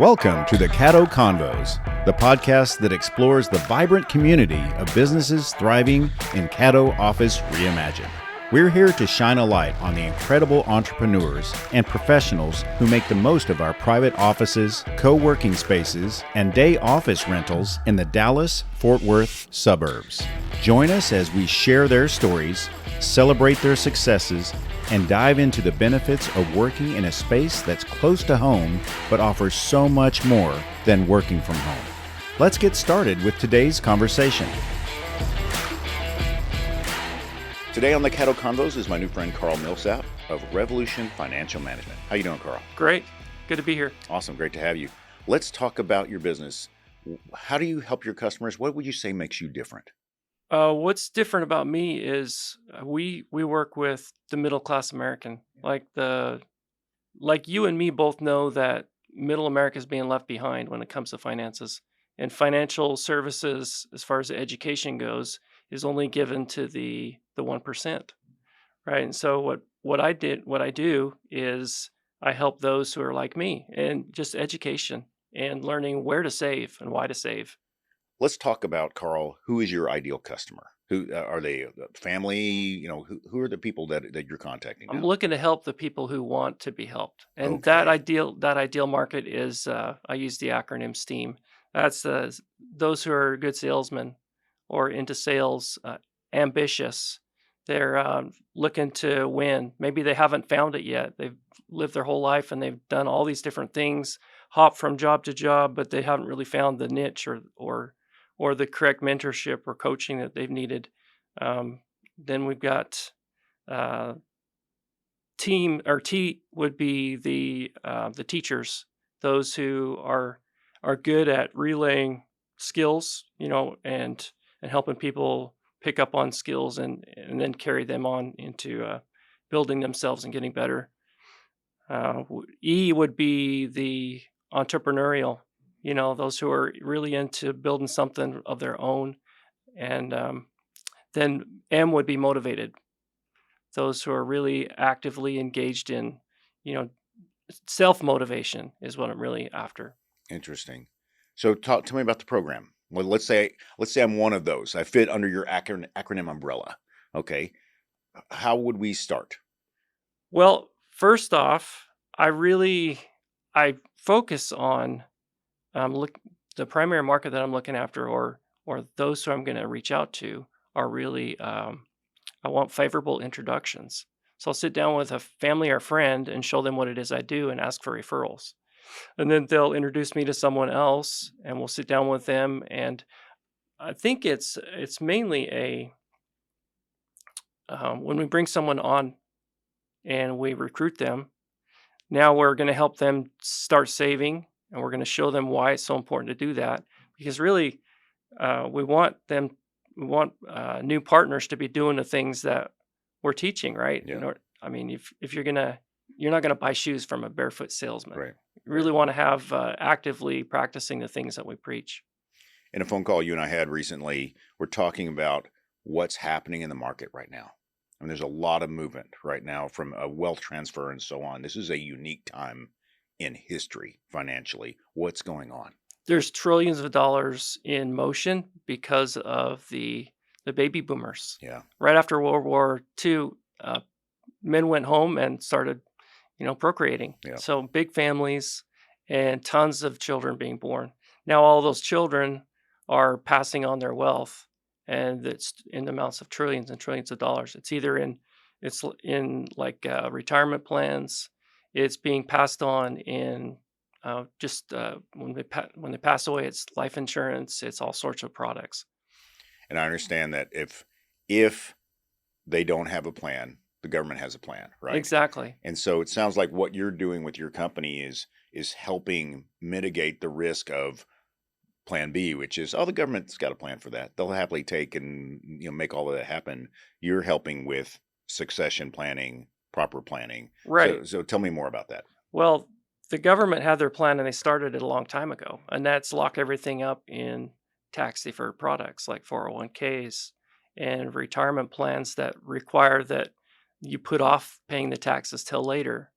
Welcome to the Caddo Convos, the podcast that explores the vibrant community of businesses thriving in Caddo Office Reimagined. We're here to shine a light on the incredible entrepreneurs and professionals who make the most of our private offices, co-working spaces, and day office rentals in the Dallas-Fort Worth suburbs. Join us as we share their stories, celebrate their successes, and dive into the benefits of working in a space that's close to home but offers so much more than working from home. Let's get started with today's conversation. Today on the Caddo Convos is my new friend Carl Millsap of Revolution Financial Management. How you doing, Carl? Great. Good to be here. Awesome. Great to have you. Let's talk about your business. How do you help your customers? What would you say makes you different? What's different about me is we work with the middle class American. Like you and me both know that middle America is being left behind when it comes to finances. And financial services, as far as education goes, is only given to the 1%. Right. And so what I do is I help those who are like me, and just education and learning where to save and why to save. Let's talk about, Carl, who is your ideal customer? Who are they? Family? Who are the people that you're contacting now? I'm looking to help the people who want to be helped, and Okay. that ideal market is I use the acronym STEAM. That's those who are good salesmen or into sales, ambitious. They're looking to win. Maybe they haven't found it yet. They've lived their whole life and they've done all these different things, hop from job to job, but they haven't really found the niche or the correct mentorship or coaching that they've needed. Then we've got team, or T would be the teachers, those who are good at relaying skills, and helping people pick up on skills and then carry them on into building themselves and getting better. E would be the entrepreneurial, those who are really into building something of their own. And then M would be motivated, those who are really actively engaged in, self-motivation is what I'm really after. Interesting. So tell me about the program. Well, let's say I'm one of those. I fit under your acronym umbrella. Okay. How would we start? Well, first off, I focus on the primary market that I'm looking after, or those who I'm going to reach out to are really I want favorable introductions. So I'll sit down with a family or friend and show them what it is I do and ask for referrals. And then they'll introduce me to someone else and we'll sit down with them. And I think it's mainly when we bring someone on and we recruit them, now we're going to help them start saving, and we're going to show them why it's so important to do that. Because really, we want new partners to be doing the things that we're teaching, right? Yeah. If you're not gonna buy shoes from a barefoot salesman. Right. You really want to have actively practicing the things that we preach. In a phone call you and I had recently, we're talking about what's happening in the market right now. I mean, there's a lot of movement right now from a wealth transfer and so on. This is a unique time in history financially. What's going on? There's trillions of dollars in motion because of the baby boomers. Yeah. Right after World War II, men went home and started, procreating. Yeah. So big families and tons of children being born. Now all those children are passing on their wealth, and it's in the amounts of trillions and trillions of dollars. It's either in retirement plans. It's being passed on in when they pass away. It's life insurance. It's all sorts of products. And I understand that if they don't have a plan, the government has a plan, right? Exactly. And so it sounds like what you're doing with your company is helping mitigate the risk of plan B, which is, the government's got a plan for that. They'll happily take and make all of that happen. You're helping with succession planning, proper planning. Right. So tell me more about that. Well, the government had their plan and they started it a long time ago, and that's lock everything up in tax deferred products like 401ks and retirement plans that require that you put off paying the taxes till later.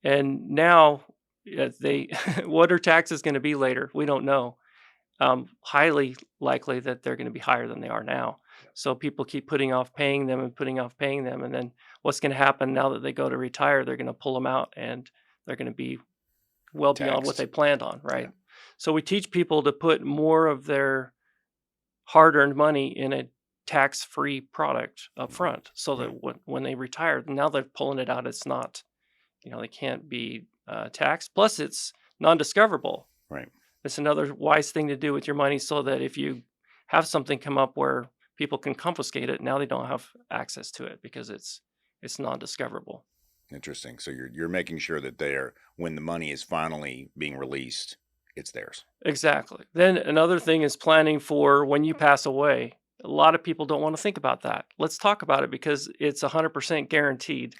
And now they what are taxes going to be later? We don't know. Highly likely that they're going to be higher than they are now. So people keep putting off paying them and putting off paying them, and then what's going to happen now that they go to retire? They're going to pull them out, and they're going to be well beyond what Taxed. they planned on, right? Yeah. So we teach people to put more of their hard-earned money in a tax-free product up front, so that Right. when they retire, now they're pulling it out. It's not, they can't be taxed. Plus, it's non-discoverable. Right. It's another wise thing to do with your money, so that if you have something come up where people can confiscate it, now they don't have access to it because it's non-discoverable. Interesting. So you're making sure that they're when the money is finally being released, it's theirs. Exactly. Then another thing is planning for when you pass away. A lot of people don't want to think about that. Let's talk about it because it's 100% guaranteed.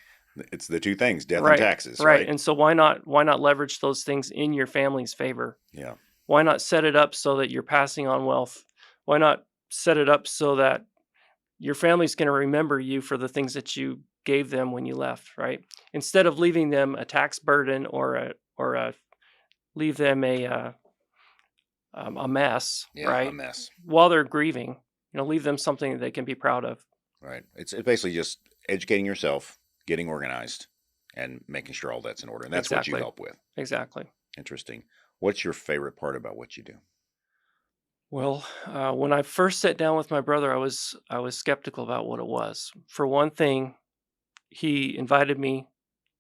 It's the two things, death and Right. taxes, Right. right? And so why not leverage those things in your family's favor? Yeah. Why not set it up so that you're passing on wealth? Why not set it up so that your family's going to remember you for the things that you gave them when you left, right? Instead of leaving them a tax burden or leave them a mess, Yeah, a right? mess. While they're grieving, leave them something that they can be proud of. Right. It's basically just educating yourself, getting organized, and making sure all that's in order. And that's what you Exactly. help with. Exactly. Interesting. What's your favorite part about what you do? Well, when I first sat down with my brother, I was skeptical about what it was. For one thing, he invited me,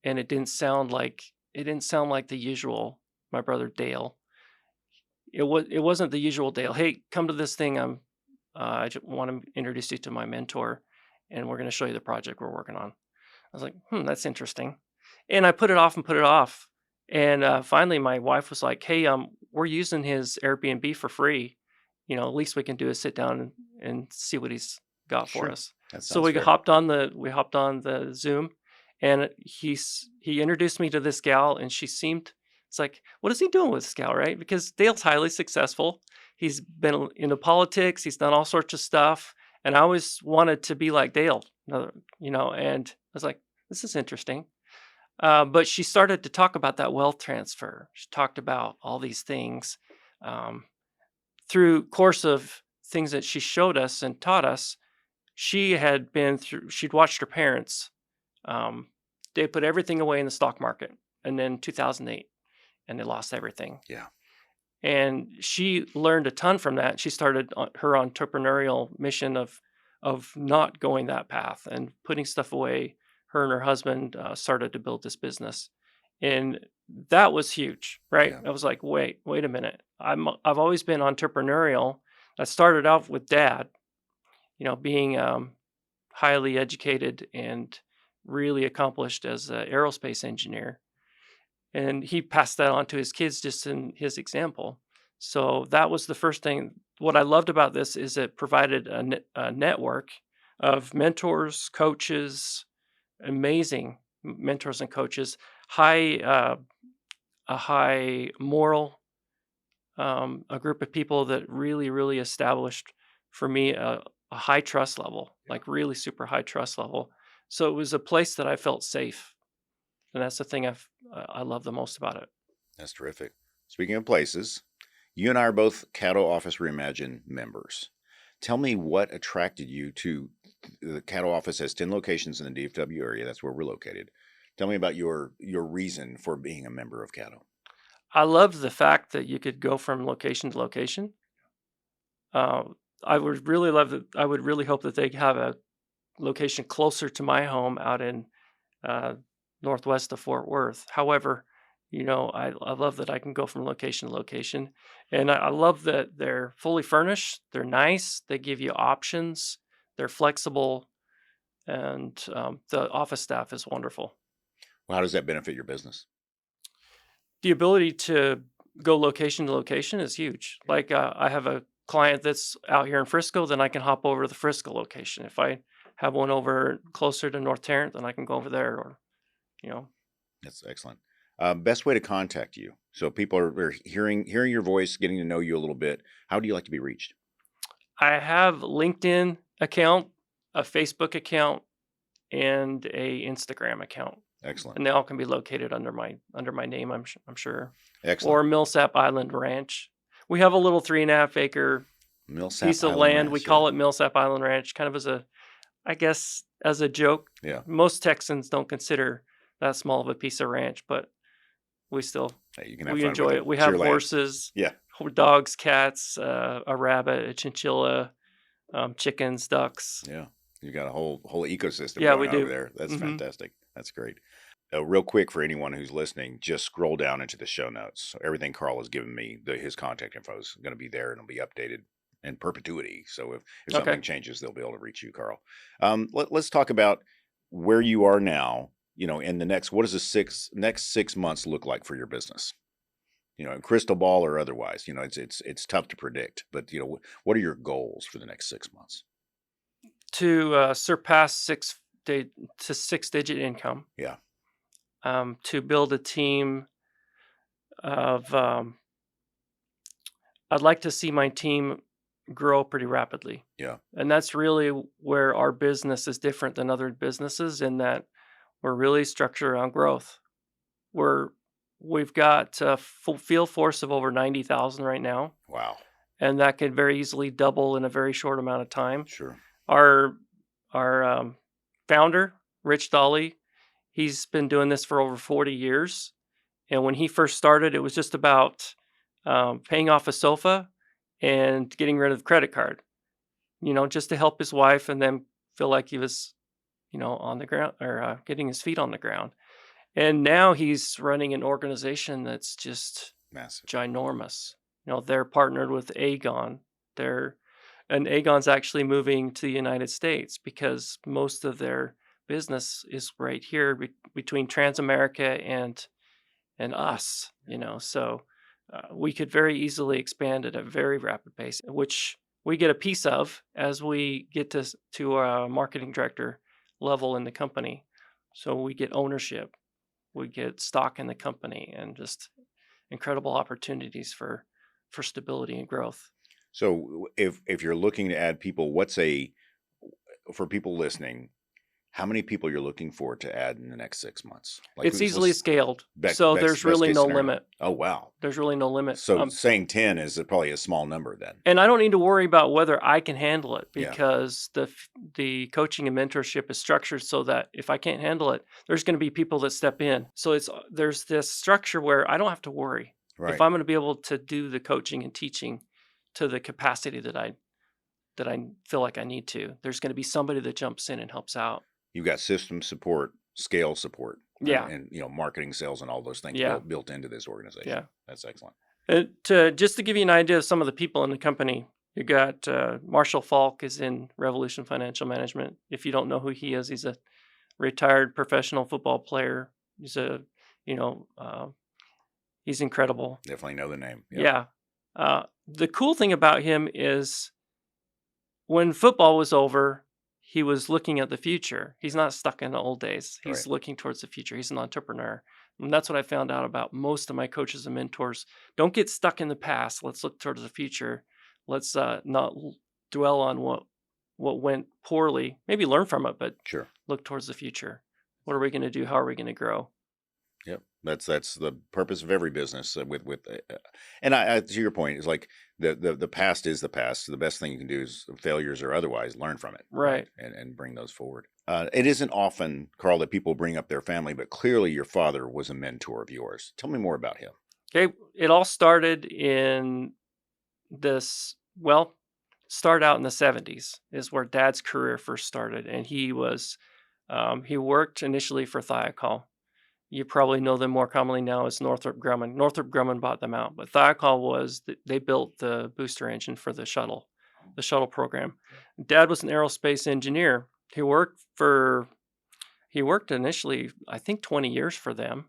and it didn't sound like the usual. My brother Dale. It wasn't the usual Dale. Hey, come to this thing. I just want to introduce you to my mentor, and we're going to show you the project we're working on. I was like, that's interesting. And I put it off and put it off. And finally, my wife was like, hey, we're using his Airbnb for free. At least we can do is sit down and see what he's got for Sure. us. That So sounds we fair. hopped on the Zoom, and he introduced me to this gal, and it's like, what is he doing with this gal, right? Because Dale's highly successful. He's been into politics. He's done all sorts of stuff, and I always wanted to be like Dale, and I was like, this is interesting. But she started to talk about that wealth transfer. She talked about all these things um, through course of things that she showed us and taught us. She had been through. She'd watched her parents. Um, they put everything away in the stock market, and then 2008, and they lost everything. Yeah. And she learned a ton from that. She started her entrepreneurial mission of not going that path and putting stuff away. Her and her husband started to build this business, and that was huge, right? Yeah. I was like, wait a minute. I've always been entrepreneurial. I started off with dad, being highly educated and really accomplished as an aerospace engineer, and he passed that on to his kids just in his example. So that was the first thing. What I loved about this is it provided a network of mentors, coaches, amazing mentors and coaches, high a high moral, a group of people that really established for me a high trust level, like really super high trust level. So it was a place that I felt safe, and that's the thing I love the most about it. That's terrific. Speaking of places, you and I are both Caddo Office Reimagine members. Tell me what attracted you to the Caddo office has 10 locations in the DFW area. That's where we're located. Tell me about your reason for being a member of Caddo. I loved the fact that you could go from location to location. Uh, I would really love that. I would really hope that they have a location closer to my home out in uh, northwest of Fort Worth. However, I love that I can go from location to location, and I love that they're fully furnished. They're nice. They give you options. They're flexible, and the office staff is wonderful. Well, how does that benefit your business? The ability to go location to location is huge. Like I have a client that's out here in Frisco, then I can hop over to the Frisco location. If I have one over closer to North Tarrant, then I can go over there. Or you know, That's excellent. Best way to contact you. So people are hearing your voice, getting to know you a little bit. How do you like to be reached? I have LinkedIn account, a Facebook account, and a Instagram account. Excellent. and they all can be located under my name. I'm sure. Excellent. Or Millsap Island Ranch. We have a little 3.5 acre piece Millsap of Island land. We Ranch. Yeah. call it Millsap Island Ranch, kind of as I guess, as a joke. Yeah. Most Texans don't consider that small of a piece of ranch, but we still Hey, you can have we fun enjoy with it. We It's your have land. horses, Yeah. dogs, cats, a rabbit, a chinchilla, chickens, ducks. Yeah. You got a whole ecosystem Yeah, we going on over do. there. That's hmm fantastic. That's great. Real quick for anyone who's listening, just scroll down into the show notes. So everything Carl has given me, his contact info is going to be there and it'll be updated in perpetuity. So if Okay. something changes, they'll be able to reach you, Carl. Let's talk about where you are now. In the what does the next 6 months look like for your business? Crystal ball or otherwise. It's tough to predict, but what are your goals for the next 6 months? To surpass six-digit income. Yeah. To build a team of, I'd like to see my team grow pretty rapidly. Yeah. And that's really where our business is different than other businesses, in that we're really structured around growth. We've got a full field force of over 90,000 right now, Wow. and that could very easily double in a very short amount of time. Sure. Our founder, Rich Dolly, he's been doing this for over 40 years. And when he first started, it was just about paying off a sofa and getting rid of the credit card, just to help his wife and then feel like he was, on the ground, or getting his feet on the ground. And now he's running an organization that's just Massive. ginormous. They're partnered with Aegon. And Aegon's actually moving to the United States because most of their business is right here between Transamerica and us. So we could very easily expand at a very rapid pace, which we get a piece of as we get to a marketing director level in the company. So we get ownership, we get stock in the company, and just incredible opportunities for stability and growth. So if you're looking to add people, for people listening, how many people you're looking for to add in the next 6 months? It's easily scaled, Best there's really case no scenario. limit. Oh, wow. There's really no limit. So saying 10 is probably a small number then. And I don't need to worry about whether I can handle it, Yeah. because the coaching and mentorship is structured so that if I can't handle it, there's going to be people that step in. So there's this structure where I don't have to worry. Right. If I'm going to be able to do the coaching and teaching to the capacity that I feel like I need to, there's going to be somebody that jumps in and helps out. You've got system support, scale support, Yeah. and marketing, sales, and all those things Yeah. built into this organization. Yeah. That's excellent. Just to give you an idea of some of the people in the company, you got Marshall Falk is in Revolution Financial Management. If you don't know who he is, he's a retired professional football player. He's he's incredible. Definitely know the name. Yeah. The cool thing about him is when football was over, he was looking at the future. He's not stuck in the old days. He's Right. looking towards the future. He's an entrepreneur. And that's what I found out about most of my coaches and mentors. Don't get stuck in the past. Let's look towards the future. Let's not dwell on what went poorly. Maybe learn from it, but Sure. look towards the future. What are we going to do? How are we going to grow? Yep. That's the purpose of every business. And I to your point, is like the past is the past. So the best thing you can do is, failures or otherwise, learn from it. Right. And bring those forward. It isn't often, Carl, that people bring up their family, but clearly your father was a mentor of yours. Tell me more about him. Okay. It all started in start out in the 70s is where Dad's career first started. And he worked initially for Thiokol. You probably know them more commonly now as Northrop Grumman. Northrop Grumman bought them out, but Thiokol they built the booster engine for the shuttle program. Dad was an aerospace engineer. He worked initially, I think, 20 years for them.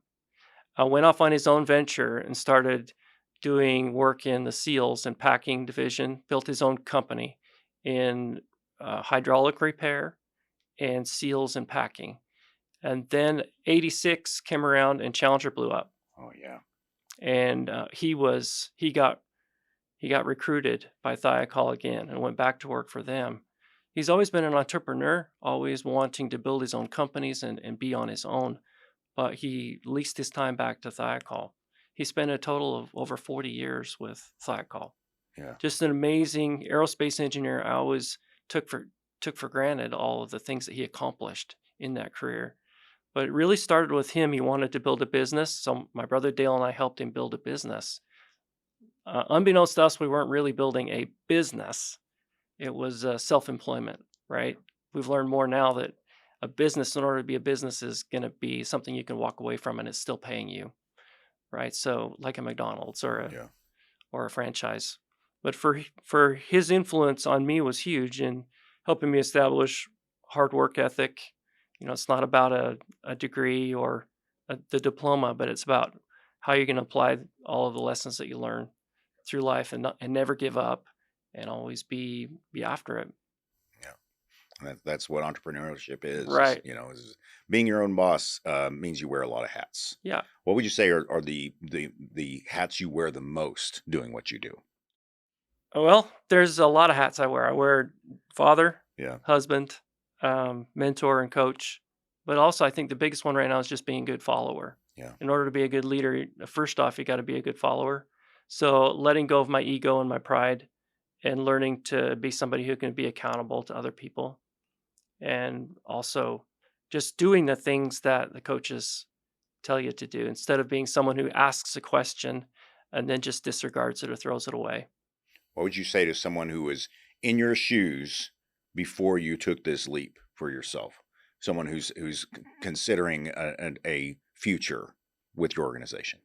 Went off on his own venture and started doing work in the seals and packing division. Built his own company in hydraulic repair and seals and packing. And then 86 came around and Challenger blew up. Oh yeah. And he got recruited by Thiokol again and went back to work for them. He's always been an entrepreneur, always wanting to build his own companies and be on his own. but he leased his time back to Thiokol. He spent a total of over 40 years with Thiokol. Yeah. Just an amazing aerospace engineer. I always took for granted all of the things that he accomplished in that career. But it really started with him. He wanted to build a business. So my brother Dale and I helped him build a business. Unbeknownst to us, we weren't really building a business. It was self-employment, right? We've learned more now that a business, in order to be a business, is going to be something you can walk away from and it's still paying you, right? So like a McDonald's or a franchise. But for his influence on me was huge in helping me establish hard work ethic. It's not about a degree or the diploma, but it's about how you're going to apply all of the lessons that you learn through life and never give up and always be after it. Yeah. That's what entrepreneurship is. Right. Is being your own boss means you wear a lot of hats. Yeah. What would you say are the hats you wear the most doing what you do? Well, there's a lot of hats I wear. I wear father, husband, mentor, and coach. But also, I think the biggest one right now is just being a good follower. Yeah. In order to be a good leader, first off, you got to be a good follower. So letting go of my ego and my pride and learning to be somebody who can be accountable to other people. And also just doing the things that the coaches tell you to do instead of being someone who asks a question and then just disregards it or throws it away. What would you say to someone who was in your shoes before you took this leap for yourself? Someone who's considering a future with your organization?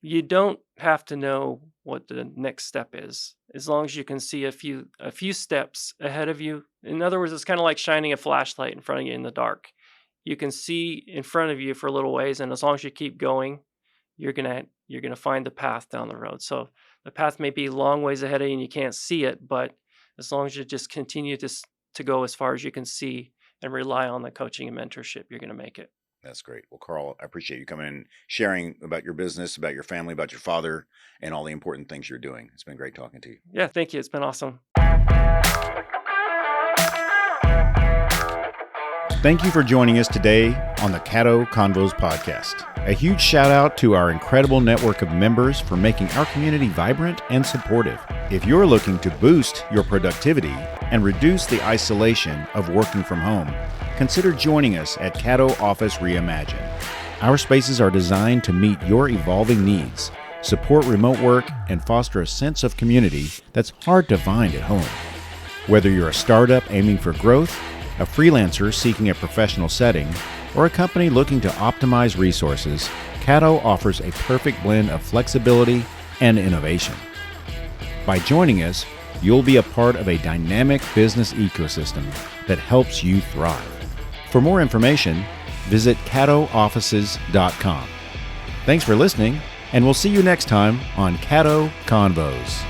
You don't have to know what the next step is, as long as you can see a few steps ahead of you. In other words, it's kind of like shining a flashlight in front of you in the dark. You can see in front of you for a little ways, and as long as you keep going, you're gonna find the path down the road. So the path may be long ways ahead of you and you can't see it, but as long as you just continue to go as far as you can see and rely on the coaching and mentorship, you're gonna make it. That's great. Well, Carl, I appreciate you coming in, sharing about your business, about your family, about your father, and all the important things you're doing. It's been great talking to you. Yeah, thank you. It's been awesome. Thank you for joining us today on the Caddo Convos podcast. A huge shout out to our incredible network of members for making our community vibrant and supportive. If you're looking to boost your productivity and reduce the isolation of working from home, consider joining us at Caddo Office Reimagine. Our spaces are designed to meet your evolving needs, support remote work, and foster a sense of community that's hard to find at home. Whether you're a startup aiming for growth, a freelancer seeking a professional setting, or a company looking to optimize resources, Caddo offers a perfect blend of flexibility and innovation. By joining us, you'll be a part of a dynamic business ecosystem that helps you thrive. For more information, visit caddooffices.com. Thanks for listening, and we'll see you next time on Caddo Convos.